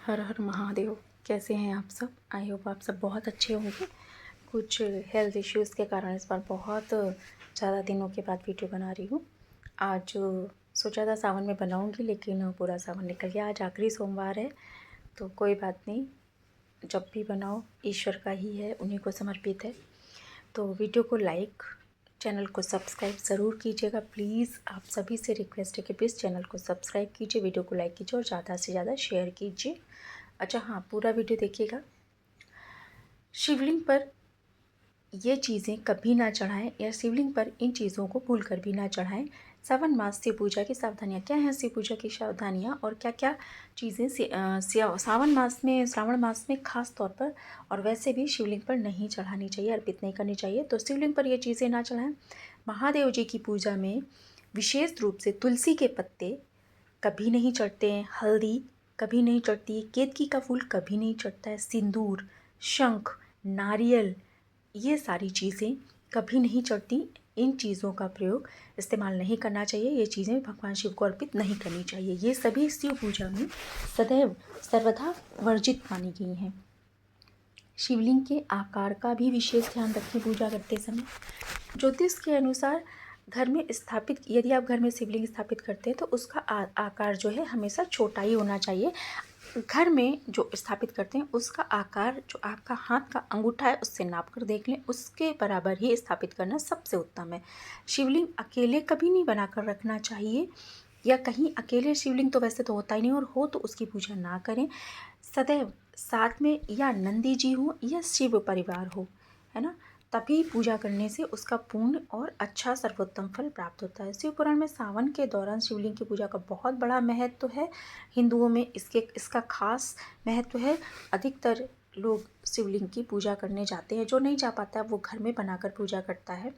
हर हर महादेव। कैसे हैं आप सब? आई होप आप सब बहुत अच्छे होंगे। कुछ हेल्थ इश्यूज़ के कारण इस बार बहुत ज़्यादा दिनों के बाद वीडियो बना रही हूँ। आज सोचा था सावन में बनाऊँगी, लेकिन पूरा सावन निकल गया। आज आखिरी सोमवार है, तो कोई बात नहीं, जब भी बनाओ ईश्वर का ही है, उन्हीं को समर्पित है। तो वीडियो को लाइक, चैनल को सब्सक्राइब ज़रूर कीजिएगा प्लीज़। आप सभी से रिक्वेस्ट है कि प्लीज़ चैनल को सब्सक्राइब कीजिए, वीडियो को लाइक कीजिए और ज़्यादा से ज़्यादा शेयर कीजिए। अच्छा हाँ, पूरा वीडियो देखिएगा। शिवलिंग पर ये चीज़ें कभी ना चढ़ाएं, या शिवलिंग पर इन चीज़ों को भूल कर भी ना चढ़ाएं। सावन मास शिव पूजा की सावधानियाँ क्या हैं? शिव पूजा की सावधानियाँ और क्या क्या चीज़ें सावन मास में, श्रावण मास में ख़ास तौर पर और वैसे भी शिवलिंग पर नहीं चढ़ानी चाहिए, अर्पित नहीं करनी चाहिए। तो शिवलिंग पर ये चीज़ें ना चढ़ाएं। महादेव जी की पूजा में विशेष रूप से तुलसी के पत्ते कभी नहीं चढ़ते हैं, हल्दी कभी नहीं चढ़ती, केतकी का फूल कभी नहीं चढ़ता है, सिंदूर, शंख, नारियल, ये सारी चीज़ें कभी नहीं चढ़ती। इन चीज़ों का प्रयोग इस्तेमाल नहीं करना चाहिए। ये चीज़ें भगवान शिव को अर्पित नहीं करनी चाहिए। ये सभी शिव पूजा में सदैव सर्वथा वर्जित मानी गई हैं। शिवलिंग के आकार का भी विशेष ध्यान रखें पूजा करते समय। ज्योतिष के अनुसार घर में स्थापित, यदि आप घर में शिवलिंग स्थापित करते हैं तो उसका आकार जो है हमेशा छोटा ही होना चाहिए। घर में जो स्थापित करते हैं उसका आकार जो आपका हाथ का अंगूठा है उससे नाप कर देख लें, उसके बराबर ही स्थापित करना सबसे उत्तम है। शिवलिंग अकेले कभी नहीं बनाकर रखना चाहिए, या कहीं अकेले शिवलिंग तो वैसे तो होता ही नहीं, और हो तो उसकी पूजा ना करें। सदैव साथ में या नंदी जी हो या शिव परिवार हो, है ना, तभी पूजा करने से उसका पूर्ण और अच्छा सर्वोत्तम फल प्राप्त होता है। शिव पुराण में सावन के दौरान शिवलिंग की पूजा का बहुत बड़ा महत्व है। हिंदुओं में इसका खास महत्व है। अधिकतर लोग शिवलिंग की पूजा करने जाते हैं। जो नहीं जा पाता है वो घर में बनाकर पूजा करता है।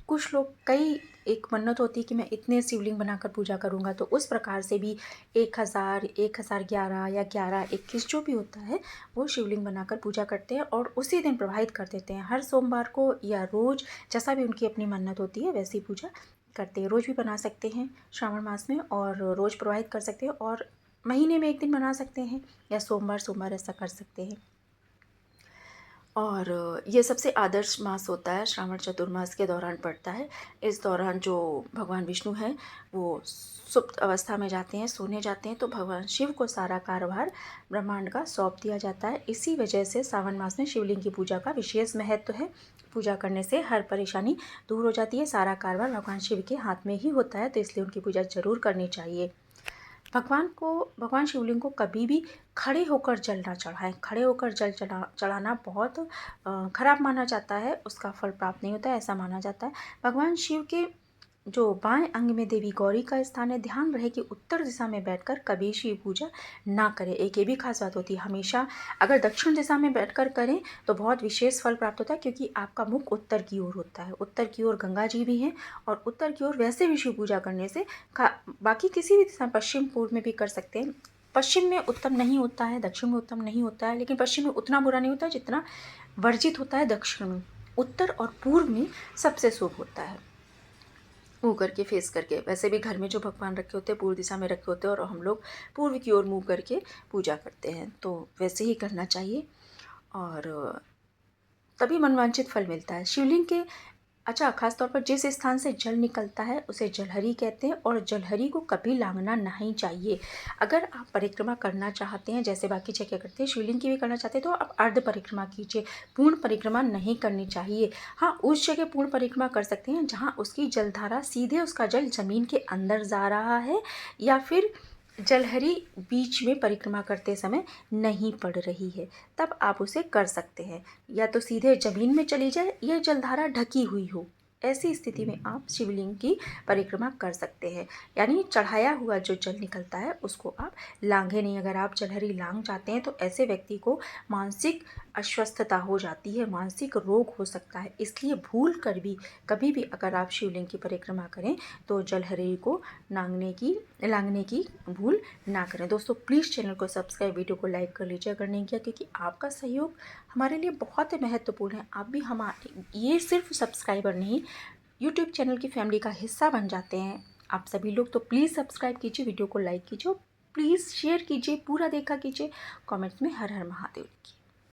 कुछ लोग, कई एक मन्नत होती है कि मैं इतने शिवलिंग बनाकर पूजा करूँगा, तो उस प्रकार से भी 1000, 1011 या 1121 जो भी होता है वो शिवलिंग बनाकर पूजा करते हैं और उसी दिन प्रवाहित कर देते हैं। हर सोमवार को या रोज़, जैसा भी उनकी अपनी मन्नत होती है वैसी पूजा करते हैं। रोज़ भी बना सकते हैं श्रावण मास में, और रोज़ प्रवाहित कर सकते हैं, और महीने में एक दिन बना सकते हैं, या सोमवार सोमवार ऐसा कर सकते हैं। और ये सबसे आदर्श मास होता है, श्रावण चतुर्मास के दौरान पड़ता है। इस दौरान जो भगवान विष्णु हैं वो सुप्त अवस्था में जाते हैं, सोने जाते हैं, तो भगवान शिव को सारा कार्यभार ब्रह्मांड का सौंप दिया जाता है। इसी वजह से सावन मास में शिवलिंग की पूजा का विशेष महत्व है। पूजा करने से हर परेशानी दूर हो जाती है। सारा कार्यभार भगवान शिव के हाथ में ही होता है, तो इसलिए उनकी पूजा ज़रूर करनी चाहिए। भगवान शिवलिंग को कभी भी खड़े होकर जल ना चढ़ाएं। खड़े होकर जल चढ़ाना बहुत खराब माना जाता है, उसका फल प्राप्त नहीं होता है, ऐसा माना जाता है। भगवान शिव के जो बाएं अंग में देवी गौरी का स्थान है, ध्यान रहे कि उत्तर दिशा में बैठकर कभी शिव पूजा ना करें। एक ये भी खास बात होती है, हमेशा अगर दक्षिण दिशा में बैठकर करें तो बहुत विशेष फल प्राप्त होता है, क्योंकि आपका मुख उत्तर की ओर होता है। उत्तर की ओर गंगा जी भी हैं, और उत्तर की ओर वैसे भी शिव पूजा करने से बाकी किसी भी दिशा, पश्चिम पूर्व में भी कर सकते हैं। पश्चिम में उत्तम नहीं होता है, दक्षिण में उत्तम नहीं होता है, लेकिन पश्चिम में उतना बुरा नहीं होता है जितना वर्जित होता है दक्षिण में। उत्तर और पूर्व में सबसे शुभ होता है, मुँह करके, फेस करके। वैसे भी घर में जो भगवान रखे होते हैं पूर्व दिशा में रखे होते हैं, और हम लोग पूर्व की ओर मुँह करके पूजा करते हैं, तो वैसे ही करना चाहिए, और तभी मनवांछित फल मिलता है। शिवलिंग के अच्छा, खास तौर पर जिस स्थान से जल निकलता है उसे जलहरी कहते हैं, और जलहरी को कभी लांघना नहीं चाहिए। अगर आप परिक्रमा करना चाहते हैं, जैसे बाकी जगह करते हैं, शिवलिंग की भी करना चाहते हैं, तो आप अर्ध परिक्रमा कीजिए, पूर्ण परिक्रमा नहीं करनी चाहिए। हाँ, उस जगह पूर्ण परिक्रमा कर सकते हैं जहाँ उसकी जलधारा सीधे, उसका जल जमीन के अंदर जा रहा है, या फिर जलहरी बीच में परिक्रमा करते समय नहीं पड़ रही है, तब आप उसे कर सकते हैं। या तो सीधे जमीन में चली जाए या जलधारा ढकी हुई हो, ऐसी स्थिति में आप शिवलिंग की परिक्रमा कर सकते हैं। यानी चढ़ाया हुआ जो जल निकलता है उसको आप लांघे नहीं। अगर आप जलहरी लांघ जाते हैं तो ऐसे व्यक्ति को मानसिक अस्वस्थता हो जाती है, मानसिक रोग हो सकता है। इसलिए भूल कर भी कभी भी अगर आप शिवलिंग की परिक्रमा करें तो जलहरी को लांघने की भूल ना करें। दोस्तों प्लीज़ चैनल को सब्सक्राइब, वीडियो को लाइक कर लीजिए अगर नहीं किया, क्योंकि आपका सहयोग हमारे लिए बहुत महत्वपूर्ण है। आप भी हमारे, ये सिर्फ सब्सक्राइबर नहीं, यूट्यूब चैनल की फैमिली का हिस्सा बन जाते हैं आप सभी लोग। तो प्लीज़ सब्सक्राइब कीजिए, वीडियो को लाइक कीजिए, प्लीज़ शेयर कीजिए, पूरा देखा कीजिए, कमेंट्स में हर हर महादेव लिखिए।